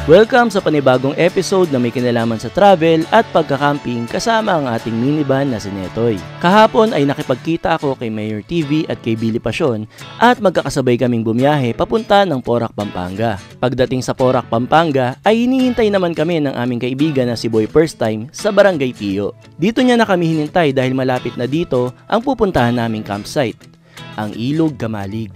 Welcome sa panibagong episode na may kinalaman sa travel at pagkakamping kasama ang ating minivan na si Netoy. Kahapon ay nakipagkita ako kay Mayor TV at kay Billy Pasyon at magkakasabay kaming bumiyahe papunta ng Porac, Pampanga. Pagdating sa Porac, Pampanga ay hinihintay naman kami ng aming kaibigan na si Boy First Time sa Barangay Pio. Dito niya na kami hinintay dahil malapit na dito ang pupuntahan naming campsite, ang Ilog Kamalig.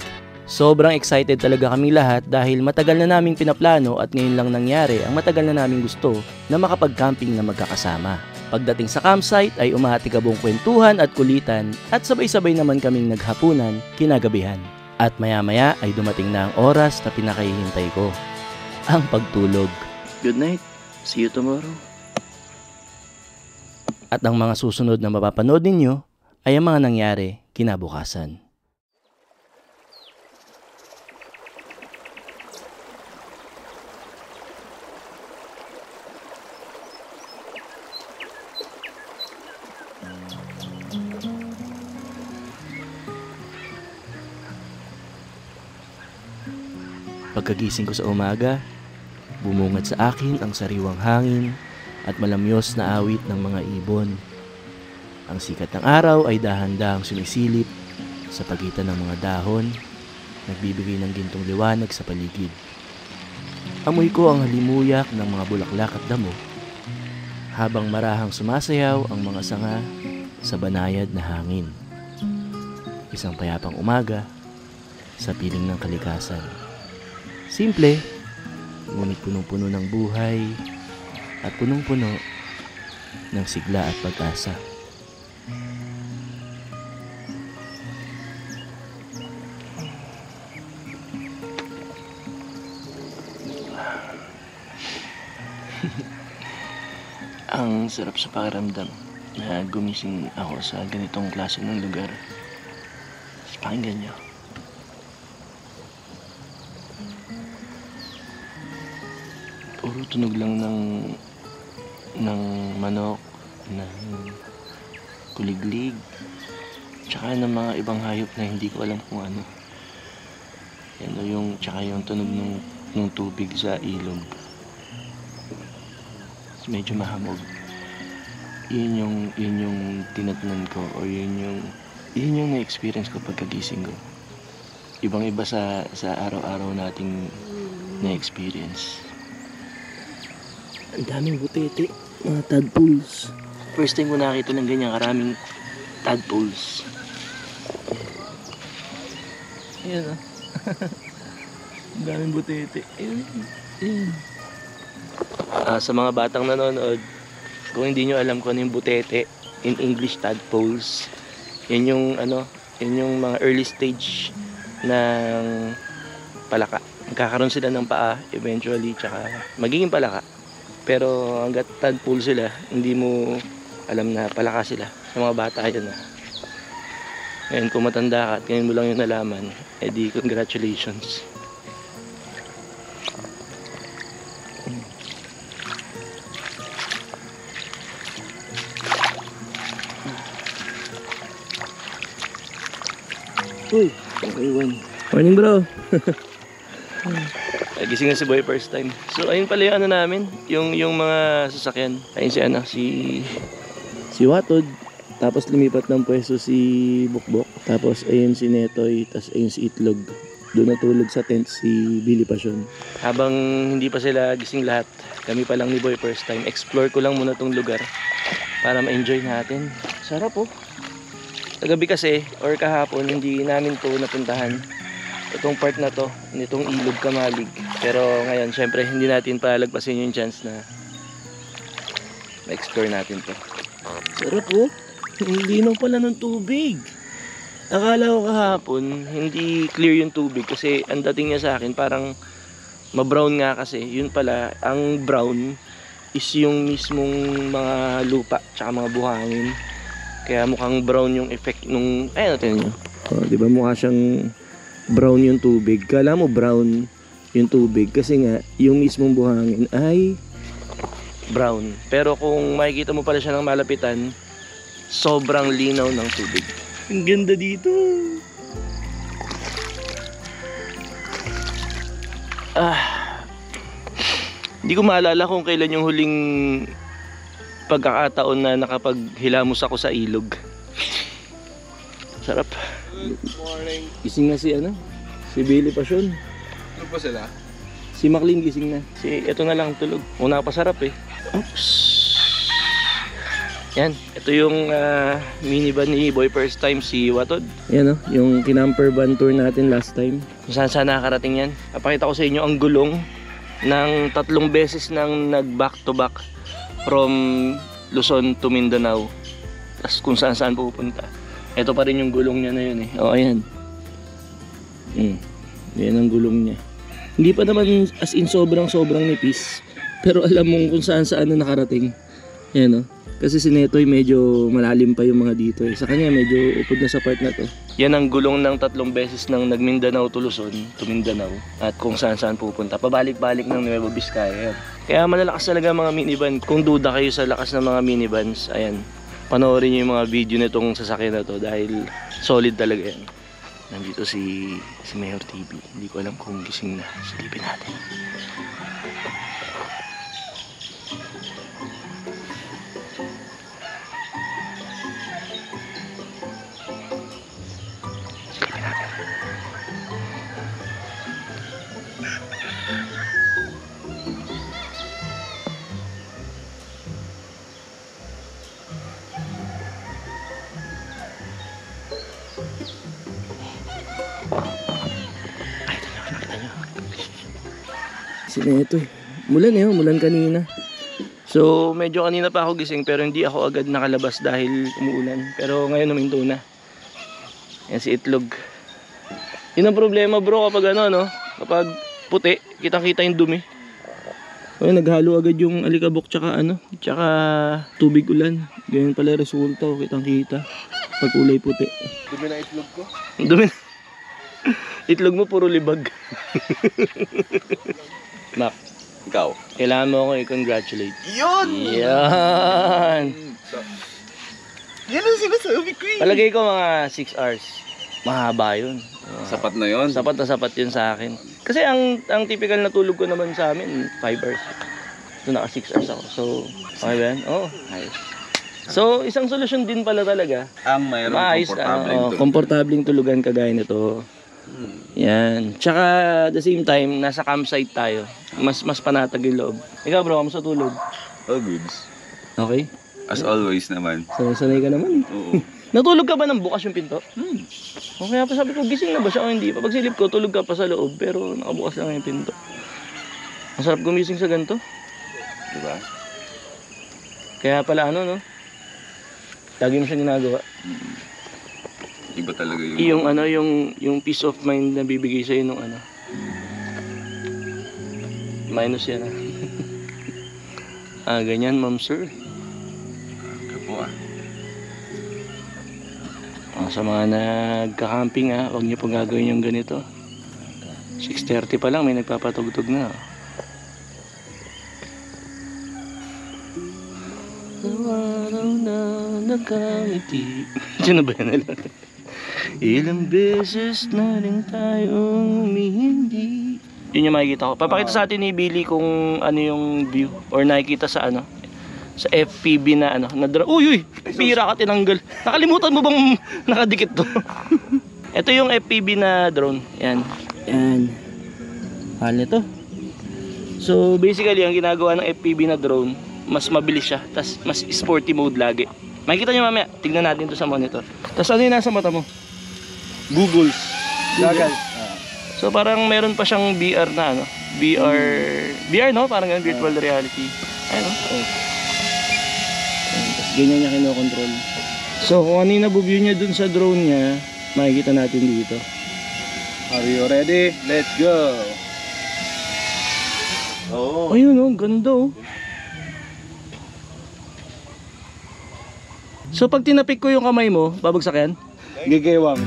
Sobrang excited talaga kaming lahat dahil matagal na naming pinaplano at ngayon lang nangyari ang matagal na naming gusto na makapag-camping na magkakasama. Pagdating sa campsite ay umahatikabong kwentuhan at kulitan at sabay-sabay naman kaming naghapunan kinagabihan. At maya-maya ay dumating na ang oras na pinakahihintay ko, ang pagtulog. Good night. See you tomorrow. At ang mga susunod na mapapanood ninyo ay ang mga nangyari kinabukasan. Pagkagising ko sa umaga, bumungad sa akin ang sariwang hangin at malamyos na awit ng mga ibon. Ang sikat ng araw ay dahan-dahang sumisilip sa pagitan ng mga dahon, nagbibigay ng gintong liwanag sa paligid. Amoy ko ang halimuyak ng mga bulaklak at damo, habang marahang sumasayaw ang mga sanga sa banayad na hangin. Isang payapang umaga sa piling ng kalikasan. Simple, ngunit punong-puno ng buhay at punong-puno ng sigla at pag-asa. Ang sarap sa pakiramdam na gumising ako sa ganitong klase ng lugar. Pakinggan niyo. Puro tunog lang ng manok, ng kuliglig, tsaka ng mga ibang hayop na hindi ko alam kung ano. Yan tsaka yung tunog ng tubig sa ilog. Medyo mahamog. Yun yung tinatnan ko, or yun yung na-experience ko pagkagising ko. Ibang-iba sa araw-araw nating na-experience. Ang daming butete, mga tadpoles. First time ko nakita ng ganyan karaming tadpoles. Ayan o. Ang daming butete. Ayan. Sa mga batang nanonood, kung hindi nyo alam kung ano yung butete, in English tadpoles, yun yung mga early stage ng palaka. Magkakaroon sila ng paa eventually, tsaka magiging palaka. Pero hanggat tadpole sila, hindi mo alam na palaka sila. Sa mga bata yun na. Ngayon kung matanda ka at ngayon mo lang yung nalaman, edi congratulations. Uy, okay one. Morning bro. Gising na si Boy First Time. So ayun pala yung namin, yung mga sasakyan. Ayun si Watod. Tapos lumipat ng pwesto si Bukbok. Tapos ayun si Netoy. Tapos ayun si Itlog. Doon natulog sa tent si Billy Pasyon. Habang hindi pa sila gising lahat, kami pa lang ni Boy First Time. Explore ko lang muna tong lugar para ma-enjoy natin. Sarap oh. Kagabi kasi or kahapon hindi namin to napuntahan. Itong part na to, nitong Ilog Kamalig. Pero ngayon, syempre, hindi natin palagpasin yung chance na ma-explore natin to. Sarap oh. Hindi linaw pala ng tubig. Akala ko kahapon, hindi clear yung tubig kasi ang dating niya sa akin parang ma-brown nga kasi. Yun pala, ang brown is yung mismong mga lupa tsaka mga buhangin. Kaya mukhang brown yung effect nung... Ayun natin nyo. Oh, di ba mukha siyang brown yung tubig? Kala mo brown yung tubig kasi nga yung mismong buhangin ay brown. Pero kung makikita mo pala siya ng malapitan, sobrang linaw ng tubig. Ang ganda dito. Hindi ko maalala kung kailan yung huling pagkakataon na nakapaghilamos ako sa ilog. Sarap. Good morning. Gising na si si Billy Pasyon. Ano pa sila? Si Maclean gising na. Ito na lang tulog. Una pa sarap eh. Oops. Yan. Ito yung minivan ni Boy First Time, si Watod. Yan yung kinamper van tour natin last time. Kung saan nakakarating yan. Napakita ko sa inyo ang gulong ng 3 beses nang nag back to back from Luzon to Mindanao. Tapos kung saan pupunta. Ito pa rin yung gulong niya na yun eh. O ayan. Yan ang gulong niya. Hindi pa naman as in sobrang nipis. Pero alam mong kung saan na nakarating. Yan Kasi si Netoy medyo malalim pa yung mga dito eh. Sa kanya medyo upod na sa part na to. Yan ang gulong ng 3 beses ng nag Mindanao to Luzon to Mindanao. At kung saan pupunta. Pabalik-balik ng Nueva Vizcaya yan. Kaya malalakas talaga mga minivan. Kung duda kayo sa lakas ng mga minivans, ayan. Panoorin nyo yung mga video nitong sasakyan na to dahil solid talaga yan. Nandito si Mayor TV. Hindi ko alam kung gising na. Silipin natin. Silipin natin. Sino ito mulan kanina. So medyo kanina pa ako gising pero hindi ako agad nakalabas dahil umuulan. Pero ngayon huminto na. Yan si Itlog. Yun ang problema bro kapag kapag puti, kitang-kita yung dumi. Ayun, naghalo agad yung alikabok tsaka tubig ulan. Ganyan pala resulta, kitang-kita pag kulay puti. Dumi na itlog ko. Dumi na. Itlog mo puro libag. Mac, Ikaw. kailangan mo ako i-congratulate. Yun! Yan! Yan ang sinasabi ko eh. Palagay ko mga 6 hours. Mahaba yun. Sapat na yun. Sapat na sapat yun sa akin. Kasi ang typical na tulog ko naman sa amin, 5 hours. So naka 6 hours ako. So, okay ba yan? Oo, ayos. So, isang solusyon din pala talaga. Ang mayroong komportabling tulugan kagaya nito. Yan. Tsaka at the same time, nasa campsite tayo. Mas panatag yung loob. Ikaw bro, kamusta tulog? All goods. Okay? As always naman. Sanay ka naman. Oo. Natulog ka ba ng bukas yung pinto? O kaya pa sabi ko, gising na ba siya o hindi pa? Pag silip ko, tulog ka pa sa loob, pero nakabukas lang yung pinto. Masarap gumising sa ganito. Diba? Kaya pala lagi mo siya ginagawa. Iba talaga yung... Yung peace of mind na bibigay sa'yo nung minus yan ganyan ma'am sir. Kapo Sa mga nagka-camping huwag niyo pong gagawin yung ganito. 6:30 pa lang may nagpapatugtog na. Araw na nagkamiti. Diyan na ba yan nila? Ilang beses na rin tayong humihindi. Yun yung makikita ko. Papakita sa atin ni Billy kung ano yung view or nakikita sa sa FPV na Uy! Pira ka tinanggal. Nakalimutan mo bang nakadikit to? Ito yung FPV na drone. Yan. Mahal nito. So basically ang ginagawa ng FPV na drone, mas mabilis siya, tas mas sporty mode lagi. Makikita nyo mamaya, tignan natin to sa monitor. Tas ano yung nasa mata mo? Google. So parang meron pa siyang VR na VR no? Parang ganun, virtual reality. Ayun tas ganyan niya kinokontrol. So kung ano yung nabu-view niya dun sa drone niya, makikita natin dito. Are you ready? Let's go! Oh. Ayun ganda So pag tinapik ko yung kamay mo, babagsak yan? Gigewang.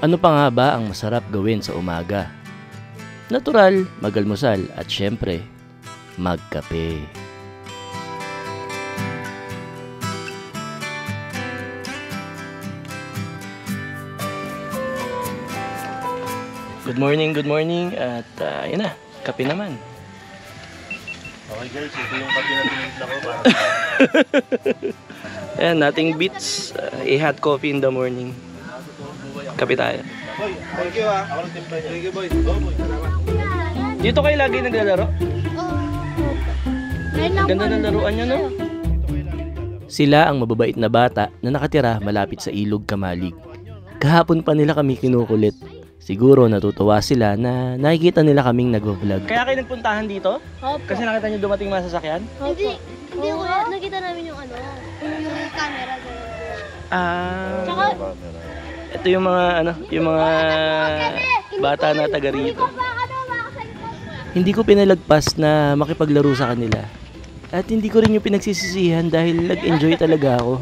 Ano pa nga ba ang masarap gawin sa umaga? Natural, magalmusal at syempre, magkape. Good morning at yun na. Kape naman. Okay guys, ito yung kape na tinimpla ko para Ayan, nating beats. A hot coffee in the morning. Kape tayo. Boy, thank you ah. ako nagtimpla niya. Thank you boy. Dito kayo lagi naglalaro? Ganda ng laruan niya, no? Sila ang mababait na bata na nakatira malapit sa Ilog Kamalig. Kahapon pa nila kami kinukulit. Siguro natutuwa sila na nakikita nila kaming nagvo-vlog. Kaya kayo nagpuntahan dito? Opo. Kasi nakita niyo dumating mga sasakyan? Hindi kuya, nakita namin yung ano, yung camera. Ah, Tsaka, ito yung mga yung mga bata na taga rito. Hindi ko pinalagpas na makipaglaro sa kanila. At hindi ko rin yung pinagsisisihan dahil nag-enjoy talaga ako.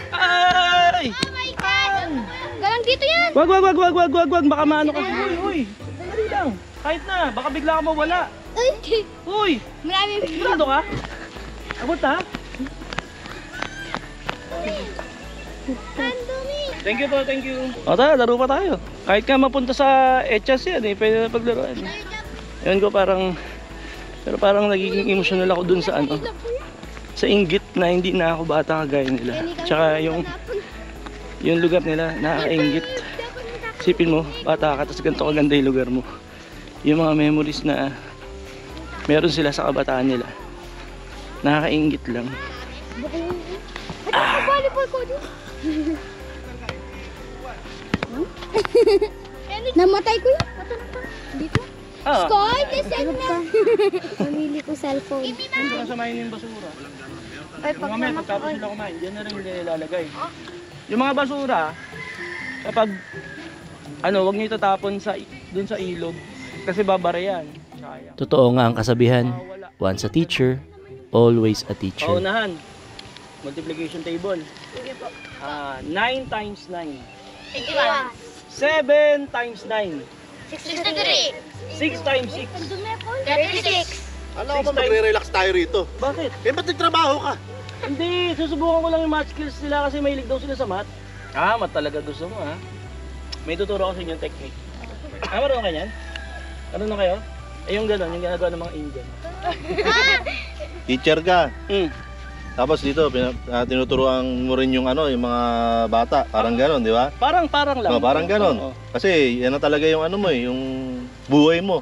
Ay! oh my God! Galang dito yan! Wag, baka maano ka. Uy, dali lang. Kahit na, baka bigla ka mawala. Ay! Uy, Marami. sigurado ka? Abot ha? Andumi! Thank you po, thank you. O tara, laro pa tayo. Kahit ka mapunta sa Echas yan eh, pwede na paglaruan. Ewan ko pero parang nagiging emotional ako dun sa sa inggit na hindi na ako bata kagaya nila. Tsaka yung lugar nila, nakakainggit. Isipin mo, bata ka, tapos ganito kaganda yung lugar mo. Yung mga memories na meron sila sa kabataan nila. Nakakainggit lang. Volleyball ko dito. Namatay ko yun. Dito? Ah, Sky, listen na. Pamili ko cellphone. hindi ka samayin yung basura. Ay, Yung mamaya, pagtapos sila kumain, dyan na rin nila ilalagay. Yung mga basura, kapag wag niyo itatapon dun sa ilog kasi babara yan. Sayang. Totoo nga ang kasabihan, once a teacher, always a teacher. Paunahan, multiplication table. 9 times 9. 7 times 9. 63. 6 times 6. 36. Alam ko ba magre-relax tayo rito? Bakit? Eh, ba't nagtrabaho ka? Hindi, susubukan ko lang yung math skills nila kasi mahilig daw sila sa math. Math talaga gusto mo ha. May tuturo ko sa inyo technique. Marunong ka yan? Marunong kayo? Yung gano'n, yung ginagawa ng mga Indian. Teacher ka. Tapos dito, tinuturuan mo rin yung yung mga bata. Parang gano'n, di ba? Parang lang. Parang gano'n. Oo. Kasi yan na talaga yung yung buhay mo.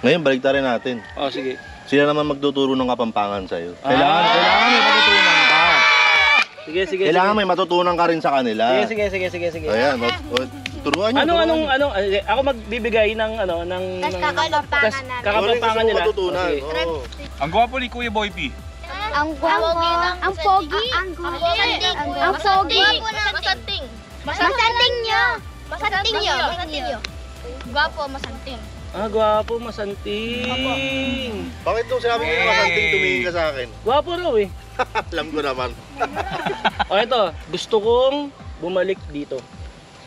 Ngayon, baliktarin natin. Sige. Sila naman magtuturo ng kapampangan sa'yo. Kailangan may matutunan ka. Sige. Kailangan may matutunan ka rin sa kanila. Sige. Ayan, turuan nyo. Ako magbibigay ng kakapampangan nila. Matutunan. Okay. Oo. Ang gwapo ni Kuya Boy P. Ang gwapo. Ang pogi. Ang pogi. Masanting. Masanting nyo. Masanting nyo. Gwapo, masanting. Gwapo, masanting. Bakit nung sinabi ko masanting tumingin ka sa akin? Gwapo raw eh. Alam ko naman. O ito, gusto kong bumalik dito.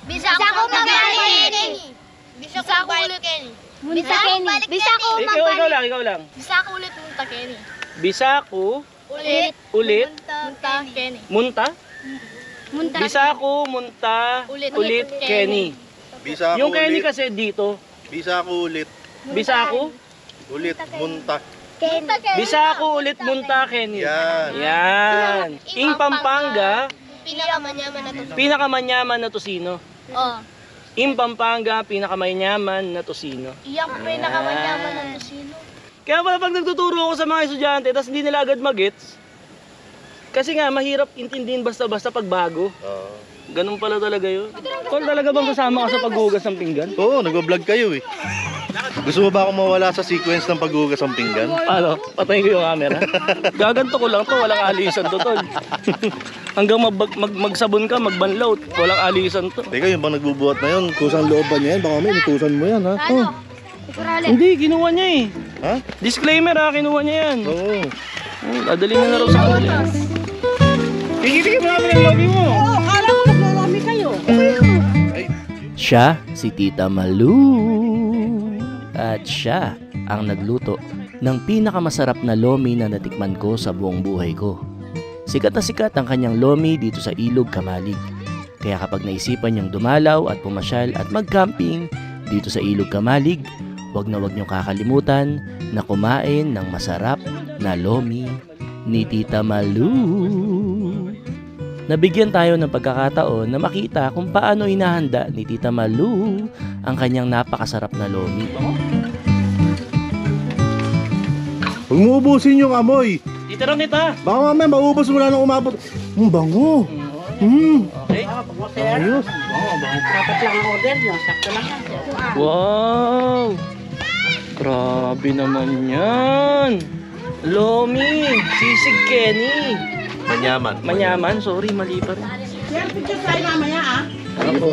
Bisa ko magbalik. Bisa ko ulit. Bisa Kenny. Bisa ko Ikaw lang. Bisa ko ulit munta Kenny. Bisa ko ulit Munta Kenny. munta. Munta. Bisa ko munta ulit Kenny. Bisa Yung ako Kenny ulit. kasi dito. Bisa ako ulit. Bisa ko. Ulit. Munta. Bisa ko ulit munta Kenny. Yan. Ing Pampanga, Pinakamanyaman na to. pinakamanyaman na tosino. Oh. Ing Pampanga, pinakamanyaman na tosino. Iyak pinakamanyaman na to sino. Kaya pala pag nagtuturo ako sa mga estudyante, tapos hindi nila agad magets, kasi nga mahirap intindihin basta-basta pag bago. Ganun pala talaga yun. Tol, talaga bang kasama ka sa paghugas ng pinggan? Oo, nagbablog kayo eh. Gusto mo ba akong mawala sa sequence ng paghugas ng pinggan? Ano? Patayin ko yung camera. Gaganto ko lang to, walang alisan to, tol. Hanggang magsabon ka, magbanlaw, walang alisan to. Teka, yung bang nagbubuhat na yun, kusang loob ba niya yan? Baka may inutusan mo yan, ha? Ano? Hindi, kinuha niya eh. Ha? Disclaimer ha, kinuha niya yan. Oo. Dadali na raw sa kanila. Tigil mo namin ang lobby mo. Siya, si Tita Malu. At siya ang nagluto ng pinakamasarap na lomi na natikman ko sa buong buhay ko. Sikat na sikat ang kanyang lomi dito sa Ilog Kamalig. Kaya kapag naisipan niyang dumalaw at pumasyal at mag-camping dito sa Ilog Kamalig, Huwag na huwag niyong kakalimutan na kumain ng masarap na lomi ni Tita Malu. Nabigyan tayo ng pagkakataon na makita kung paano inahanda ni Tita Malu ang kanyang napakasarap na lomi. Huwag mo ubusin yung amoy. Titira kita. Baka mamaya maubos mo na nang umabot. Bango. Okay. Ayos. Dapat lang ang order nyo, sakto lang yan. Wow! Grabe naman yan. Lomi, sisig Kenny. Manyaman. Sorry, mali pa rin. Sir, picture tayo mamaya ah. Ako.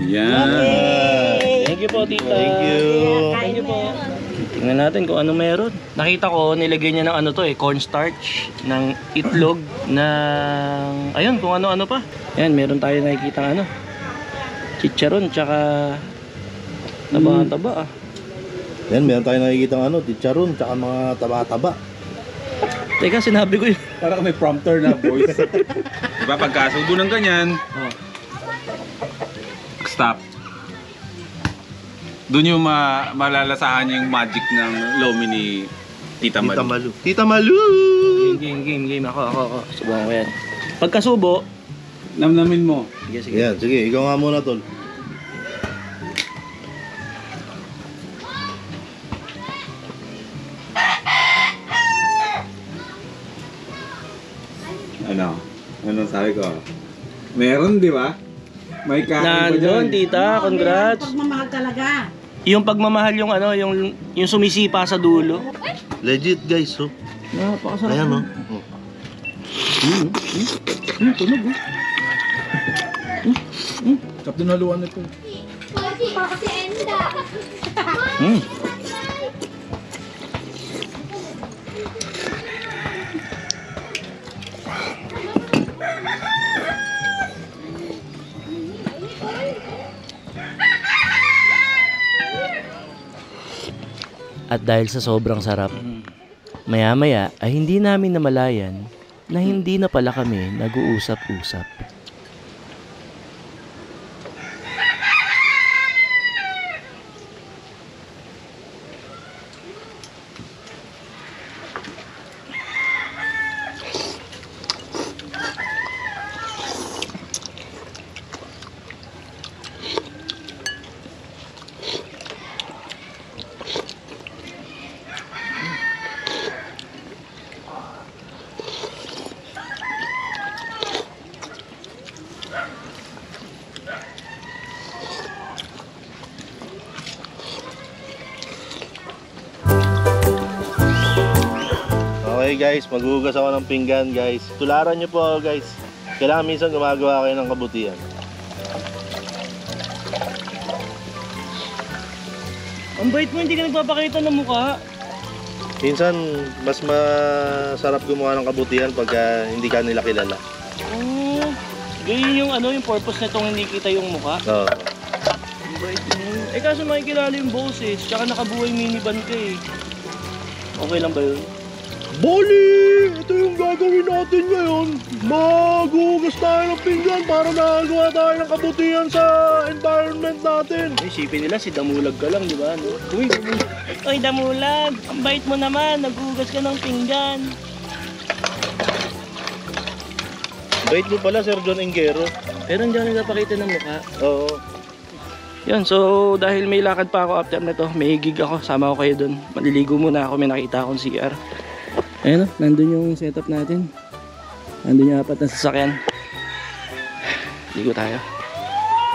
Yan. Thank you po, tita. Thank you. po. Tingnan natin kung ano meron. Nakita ko, nilagay niya ng ano to cornstarch, ng itlog, ng... Ayun, kung ano-ano pa. Yan, meron tayo nakikita chicharon, tsaka... Taba-taba ah. Yan, meron tayo nakikita chicharon, tsaka mga taba-taba. Teka, sinabi ko yun. Parang may prompter na voice. Diba pagkasubo ng ganyan, stop. Doon yung malalasahan yung magic ng lomi ni Tita Malu. Tita Malu! Game. Ako. Subukan ko yan. Pagkasubo, Namnamin mo. sige. Yan, sige, ikaw nga muna, tol. Ano sabi ko? Meron, di ba? May kain pa Nandun, dyan. tita. Congrats. Pagmamahal talaga. Yung pagmamahal yung yung sumisipa sa dulo. Legit, guys, oh. Napakasarap. Ayan, oh. Tunog, Kap dinaluan ito. Kasi enda. At dahil sa sobrang sarap, maya-maya ay hindi namin namalayan na hindi na pala kami nag-uusap-usap. Okay guys, maghuhugas ako ng pinggan guys. Tularan nyo po ako guys. Kailangan minsan gumagawa kayo ng kabutihan. Ang bait mo, hindi ka nagpapakita ng mukha. Minsan, mas masarap gumawa ng kabutihan pagka hindi ka nila kilala. Oh, ganyan yung yung purpose nitong hindi kita yung mukha. Oo. Ang bait mo. Kaso makikilala yung boses, tsaka nakabuhay minivan ka eh. Okay lang ba yun? Boli! Ito yung gagawin natin ngayon. Maghuhugas tayo ng pinggan para nagawa tayo ng kabutihan sa environment natin. Isipin nila si Damulag ka lang, di ba? No? Uy, Damulag! Ang bait mo naman, naghugas ka ng pinggan. Bait mo pala, Sir John Engero. Pero hindi ako nagpapakita ng mukha. Oo. Yan, so dahil may lakad pa ako after na to, may gig ako, sama ko kayo dun. Maliligo muna ako, may nakita akong CR. Ayun o, nandun yung setup natin. Nandun yung 4 na sasakyan. Ligo tayo.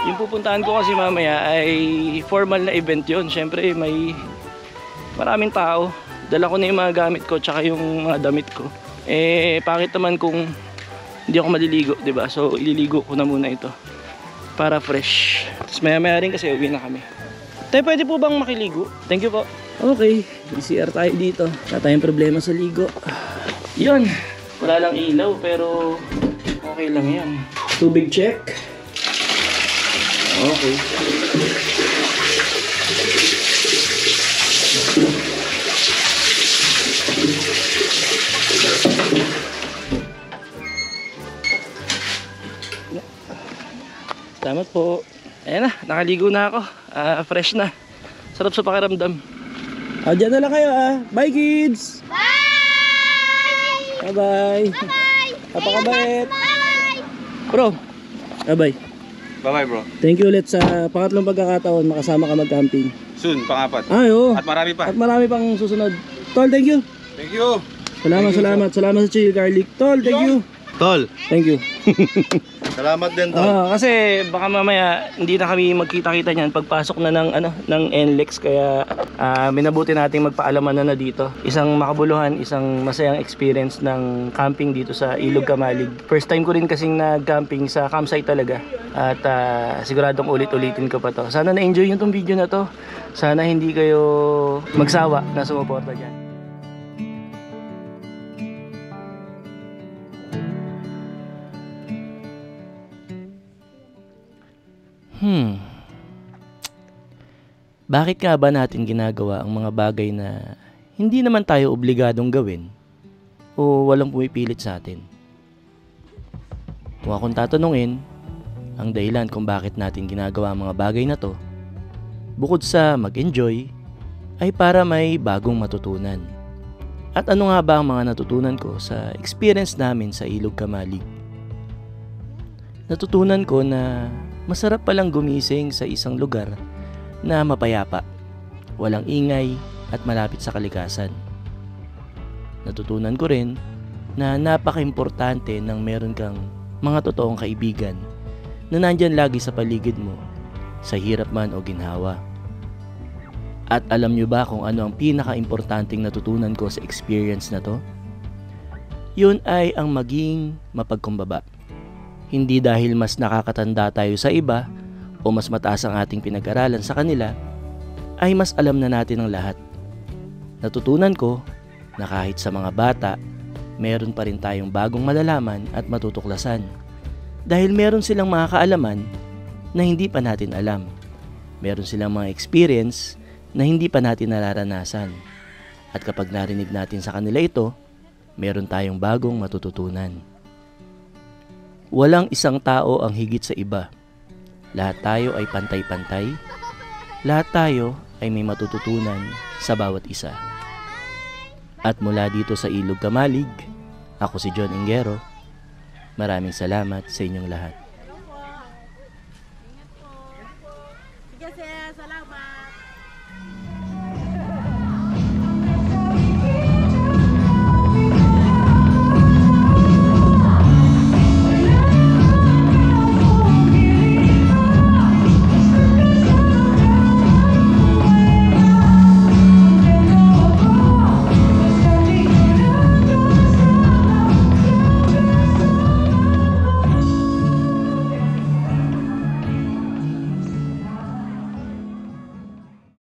Yung pupuntahan ko kasi mamaya ay formal na event yun. Siyempre may maraming tao. Dala ko na yung mga gamit ko tsaka yung mga damit ko. Pangit naman kung hindi ako maliligo, diba? So ililigo ko na muna ito para fresh. Tapos maya-maya rin kasi uwi na kami. Tayo, pwede po bang makiligo? Thank you po. Okay, CR tayo dito. Wala tayong problema sa ligo. Yun, wala lang ilaw pero okay lang yan. Tubig check. Okay. Salamat po. Ayan na, nakaligo na ako. Fresh na. Sarap sa pakiramdam. Diyan na lang kayo Bye kids! Bye! Bye-bye! Bye-bye! Napakabait! Bye! Bro! Bye-bye! Bye-bye bro. Thank you ulit sa pangatlong pagkakataon makasama ka mag-camping. Soon, pang-apat. Ay, oo. At marami pa. At marami pang susunod. Tol, thank you! Thank you! Salamat, salamat. Salamat sa chill garlic. Tol, thank you! Tol, Thank you. salamat din tol. Kasi baka mamaya hindi na kami magkita-kita niyan pagpasok na ng NLEX kaya minabuti nating magpaalaman na dito. Isang makabuluhan, isang masayang experience ng camping dito sa Ilog Kamalig. First time ko rin kasing nag-camping sa campsite talaga at siguradong ulit-ulitin ko pa to. Sana na-enjoy nyo tong video na to. Sana hindi kayo magsawa na sumuporta dyan. Bakit nga ba natin ginagawa ang mga bagay na hindi naman tayo obligadong gawin o walang pumipilit sa atin? Kung akong tatanungin, ang dahilan kung bakit natin ginagawa ang mga bagay na to, bukod sa mag-enjoy, ay para may bagong matutunan. At ano nga ba ang mga natutunan ko sa experience namin sa Ilog Kamalig? Natutunan ko na masarap palang gumising sa isang lugar na mapayapa, walang ingay at malapit sa kalikasan. Natutunan ko rin na napaka-importante ng meron kang mga totoong kaibigan na nandyan lagi sa paligid mo, sa hirap man o ginhawa. At alam nyo ba kung ano ang pinaka-importanting natutunan ko sa experience na to? Yun ay ang maging mapagkumbaba. Hindi dahil mas nakakatanda tayo sa iba o mas mataas ang ating pinag-aralan sa kanila, ay mas alam na natin ang lahat. Natutunan ko na kahit sa mga bata, meron pa rin tayong bagong malalaman at matutuklasan. Dahil meron silang mga kaalaman na hindi pa natin alam. Meron silang mga experience na hindi pa natin nararanasan. At kapag narinig natin sa kanila ito, meron tayong bagong matututunan. Walang isang tao ang higit sa iba. Lahat tayo ay pantay-pantay. Lahat tayo ay may matututunan sa bawat isa. At mula dito sa Ilog Kamalig, ako si John Ingero. Maraming salamat sa inyong lahat. Sige sir, salamat.